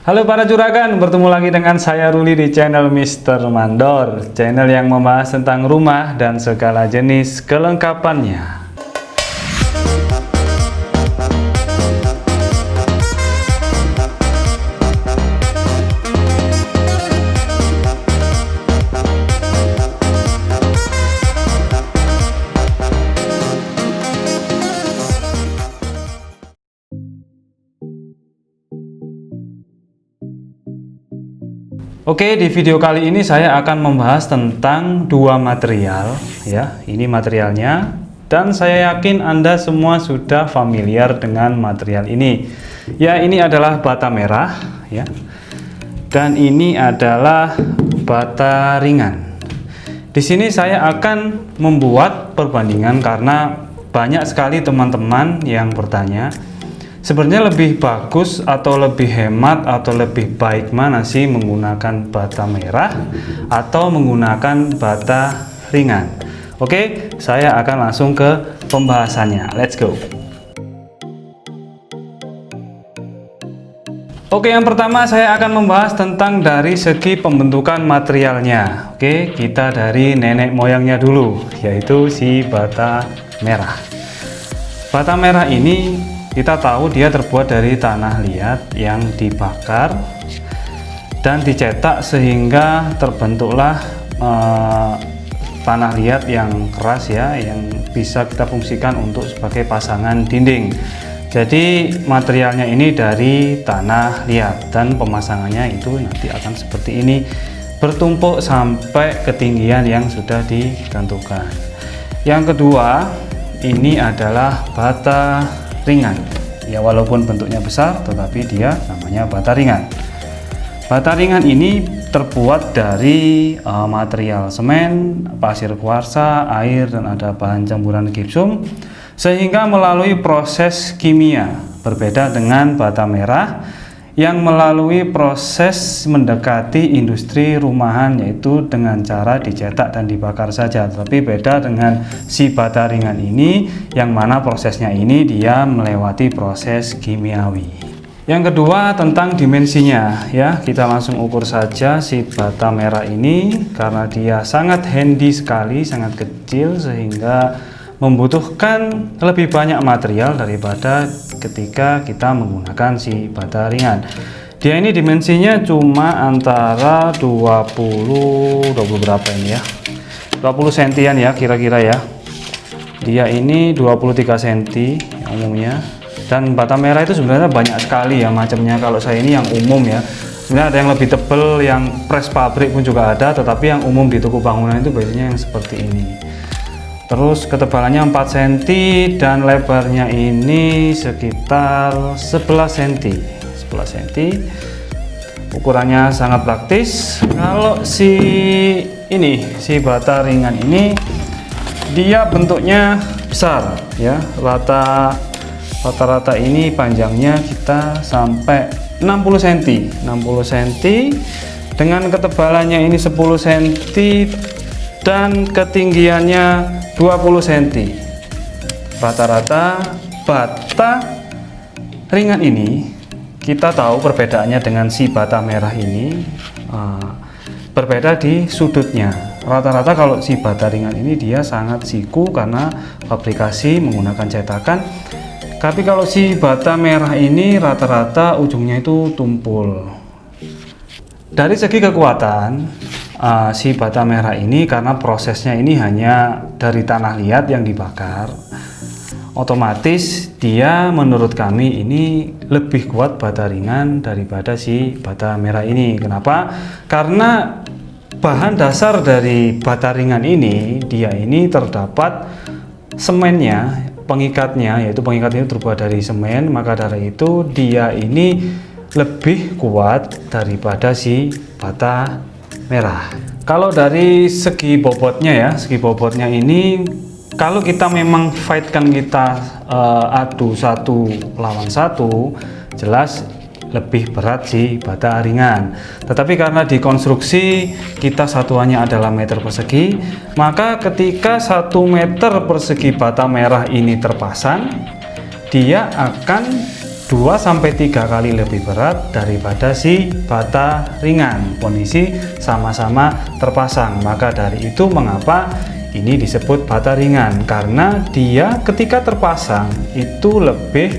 Halo para juragan, bertemu lagi dengan saya Ruli di channel Mr. Mandor, channel yang membahas tentang rumah dan segala jenis kelengkapannya. Oke, di video kali ini saya akan membahas tentang dua material ya. Ini materialnya dan saya yakin Anda semua sudah familiar dengan material ini. Ya, ini adalah bata merah ya. Dan ini adalah bata ringan. Di sini saya akan membuat perbandingan karena banyak sekali teman-teman yang bertanya, sebenarnya lebih bagus atau lebih hemat atau lebih baik mana sih menggunakan bata merah atau menggunakan bata ringan? Oke, saya akan langsung ke pembahasannya. Let's go. Oke, yang pertama saya akan membahas tentang dari segi pembentukan materialnya. Oke, kita dari nenek moyangnya dulu, yaitu si bata merah. Bata merah ini kita tahu dia terbuat dari tanah liat yang dibakar dan dicetak sehingga terbentuklah tanah liat yang keras ya, yang bisa kita fungsikan untuk sebagai pasangan dinding. Jadi materialnya ini dari tanah liat dan pemasangannya itu nanti akan seperti ini, bertumpuk sampai ketinggian yang sudah ditentukan. Yang kedua, ini adalah bata ringan ya, walaupun bentuknya besar tetapi dia namanya bata ringan. Bata ringan ini terbuat dari material semen, pasir kuarsa, air, dan ada bahan campuran gipsum sehingga melalui proses kimia, berbeda dengan bata merah yang melalui proses mendekati industri rumahan, yaitu dengan cara dicetak dan dibakar saja. Tapi beda dengan si bata ringan ini yang mana prosesnya ini dia melewati proses kimiawi. Yang kedua tentang dimensinya ya, kita langsung ukur saja si bata merah ini karena dia sangat handy sekali, sangat kecil sehingga membutuhkan lebih banyak material daripada ketika kita menggunakan si bata ringan. Dia ini dimensinya cuma antara 20 berapa ini ya, 20 sentian ya kira-kira ya. Dia ini 23 cm yang umumnya, dan bata merah itu sebenarnya banyak sekali ya macamnya. Kalau saya ini yang umum ya, sebenarnya ada yang lebih tebal, yang press pabrik pun juga ada, tetapi yang umum di toko bangunan itu biasanya yang seperti ini. Terus ketebalannya 4 cm dan lebarnya ini sekitar 11 cm. Ukurannya sangat praktis. Kalau si bata ringan ini dia bentuknya besar ya. Rata-rata ini panjangnya kita sampai 60 cm. Dengan ketebalannya ini 10 cm dan ketinggiannya 20 cm. Rata-rata bata ringan ini kita tahu perbedaannya dengan si bata merah ini berbeda di sudutnya. Rata-rata kalau si bata ringan ini dia sangat siku karena fabrikasi menggunakan cetakan. Tapi kalau si bata merah ini rata-rata ujungnya itu tumpul. Dari segi kekuatan, si bata merah ini karena prosesnya ini hanya dari tanah liat yang dibakar, otomatis dia menurut kami ini lebih kuat bata ringan daripada si bata merah ini. Kenapa? Karena bahan dasar dari bata ringan ini dia ini terdapat semennya, pengikatnya, yaitu pengikat ini terbuat dari semen, maka dari itu dia ini lebih kuat daripada si bata merah. Kalau dari segi bobotnya ini kalau kita memang fightkan, kita adu satu lawan satu, jelas lebih berat si bata ringan. Tetapi karena dikonstruksi kita satuannya adalah meter persegi, maka ketika 1 meter persegi bata merah ini terpasang, dia akan 2-3 kali lebih berat daripada si bata ringan. Kondisi sama-sama terpasang. Maka dari itu mengapa ini disebut bata ringan, karena dia ketika terpasang itu lebih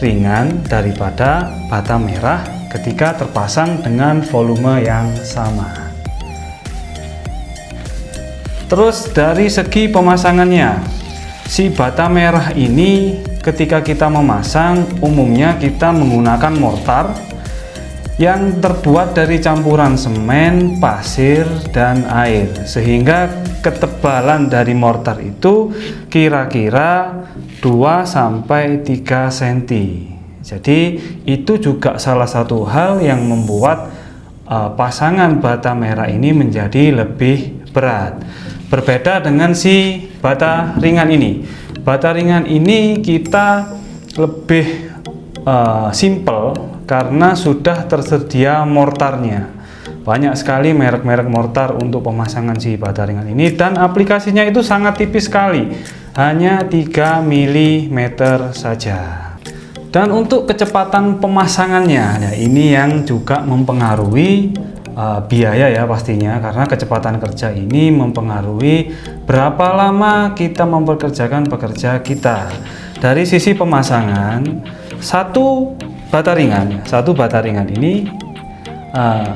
ringan daripada bata merah ketika terpasang dengan volume yang sama. Terus dari segi pemasangannya, si bata merah ini ketika kita memasang umumnya kita menggunakan mortar yang terbuat dari campuran semen, pasir, dan air, sehingga ketebalan dari mortar itu kira-kira 2-3 cm. Jadi itu juga salah satu hal yang membuat pasangan bata merah ini menjadi lebih berat. Berbeda dengan si bata ringan ini. Bata ringan ini kita lebih simple karena sudah tersedia mortarnya. Banyak sekali merek-merek mortar untuk pemasangan si bata ringan ini, dan aplikasinya itu sangat tipis sekali, hanya 3 mm saja. Dan untuk kecepatan pemasangannya, nah ini yang juga mempengaruhi biaya ya pastinya, karena kecepatan kerja ini mempengaruhi berapa lama kita mempekerjakan pekerja kita. Dari sisi pemasangan, satu bata ringan ini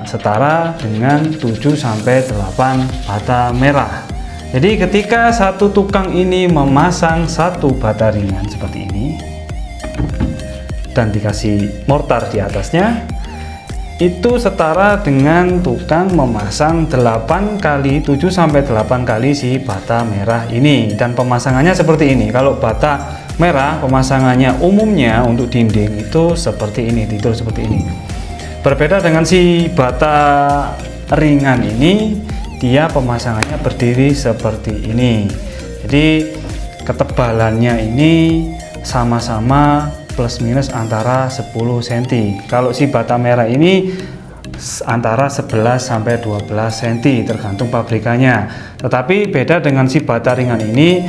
setara dengan 7-8 bata merah. Jadi ketika satu tukang ini memasang satu bata ringan seperti ini dan dikasih mortar di atasnya, itu setara dengan tukang memasang 7-8 kali si bata merah ini. Dan pemasangannya seperti ini. Kalau bata merah pemasangannya umumnya untuk dinding itu seperti ini, tidur seperti ini. Berbeda dengan si bata ringan ini, dia pemasangannya berdiri seperti ini. Jadi ketebalannya ini sama-sama plus minus antara 10 cm. Kalau si bata merah ini antara 11-12 cm tergantung pabrikannya. Tetapi beda dengan si bata ringan ini,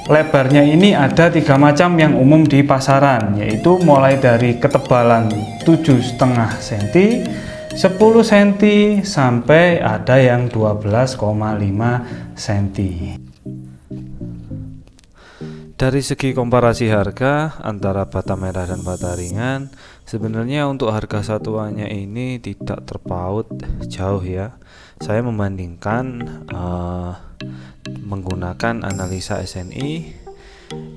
lebarnya ini ada 3 macam yang umum di pasaran, yaitu mulai dari ketebalan 7,5 cm, 10 cm, sampai ada yang 12,5 cm. Dari segi komparasi harga antara bata merah dan bata ringan, sebenarnya untuk harga satuannya ini tidak terpaut jauh ya. Saya membandingkan menggunakan analisa SNI,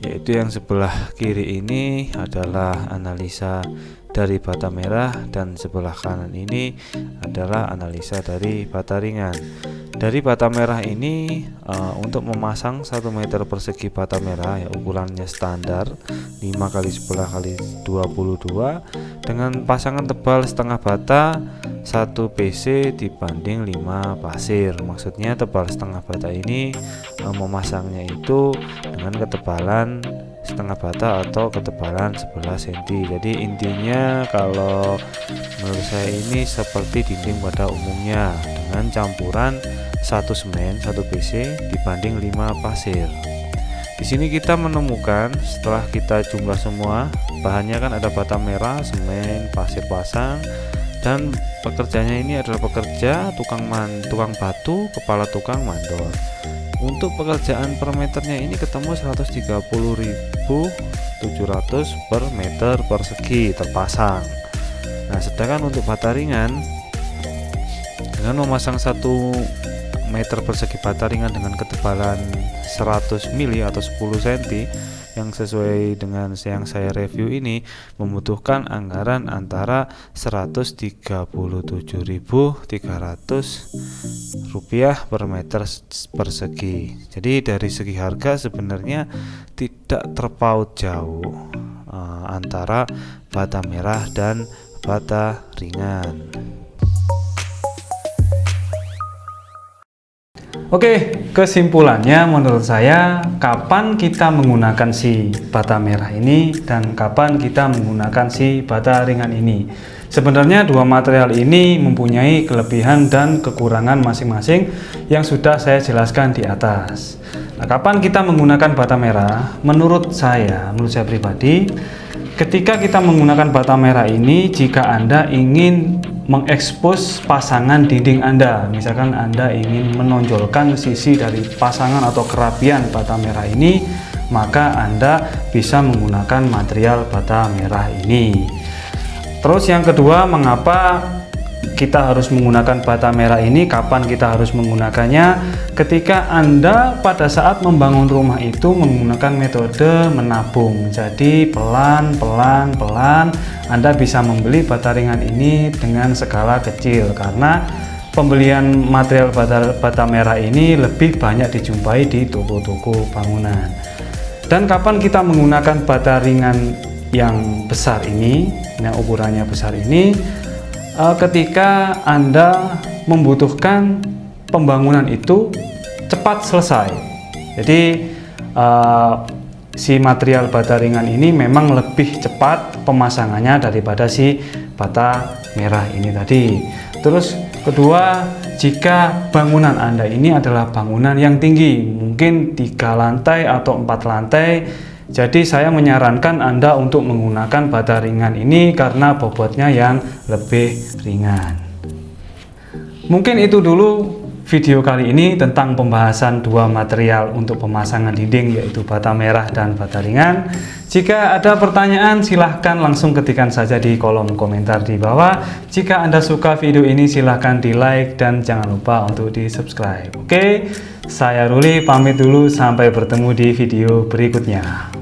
yaitu yang sebelah kiri ini adalah analisa dari bata merah dan sebelah kanan ini adalah analisa dari bata ringan. Dari bata merah ini untuk memasang 1 meter persegi bata merah ya, ukurannya standar 5 x 10 x 22 dengan pasangan tebal setengah bata 1 PC dibanding 5 pasir. Maksudnya tebal setengah bata ini memasangnya itu dengan ketebalan setengah bata atau ketebalan 11 cm. Jadi intinya kalau menurut saya ini seperti dinding pada umumnya dengan campuran 1 semen 1 PC dibanding 5 pasir. Di sini kita menemukan setelah kita jumlah semua bahannya kan ada bata merah, semen, pasir pasang, dan pekerjanya ini adalah pekerja tukang batu, kepala tukang mandor. Untuk pekerjaan per meternya ini ketemu 130.700 per meter persegi terpasang. Nah, sedangkan untuk bata ringan dengan memasang 1 meter persegi bata ringan dengan ketebalan 100 mili atau 10 cm yang sesuai dengan yang saya review ini membutuhkan anggaran antara Rp137.300 per meter persegi. Jadi dari segi harga sebenarnya tidak terpaut jauh antara bata merah dan bata ringan. Oke, kesimpulannya menurut saya kapan kita menggunakan si bata merah ini dan kapan kita menggunakan si bata ringan ini. Sebenarnya dua material ini mempunyai kelebihan dan kekurangan masing-masing yang sudah saya jelaskan di atas. Nah, kapan kita menggunakan bata merah? Menurut saya pribadi, ketika kita menggunakan bata merah ini, jika Anda ingin mengekspos pasangan dinding Anda, misalkan Anda ingin menonjolkan sisi dari pasangan atau kerapian bata merah ini, maka Anda bisa menggunakan material bata merah ini. Terus yang kedua, mengapa kita harus menggunakan bata merah ini? Kapan kita harus menggunakannya? Ketika Anda pada saat membangun rumah itu menggunakan metode menabung. Jadi pelan-pelan Anda bisa membeli bata ringan ini dengan skala kecil, karena pembelian material bata merah ini lebih banyak dijumpai di toko-toko bangunan. Dan kapan kita menggunakan bata ringan yang besar ini, yang ukurannya besar ini? Ketika Anda membutuhkan pembangunan itu cepat selesai. Jadi si material bata ringan ini memang lebih cepat pemasangannya daripada si bata merah ini tadi. Terus kedua, jika bangunan Anda ini adalah bangunan yang tinggi, mungkin 3 lantai atau 4 lantai, jadi saya menyarankan Anda untuk menggunakan bata ringan ini karena bobotnya yang lebih ringan. Mungkin itu dulu video kali ini tentang pembahasan 2 material untuk pemasangan dinding, yaitu bata merah dan bata ringan. Jika ada pertanyaan, silahkan langsung ketikkan saja di kolom komentar di bawah. Jika Anda suka video ini, silahkan di like dan jangan lupa untuk di subscribe. Oke, saya Ruli pamit dulu, sampai bertemu di video berikutnya.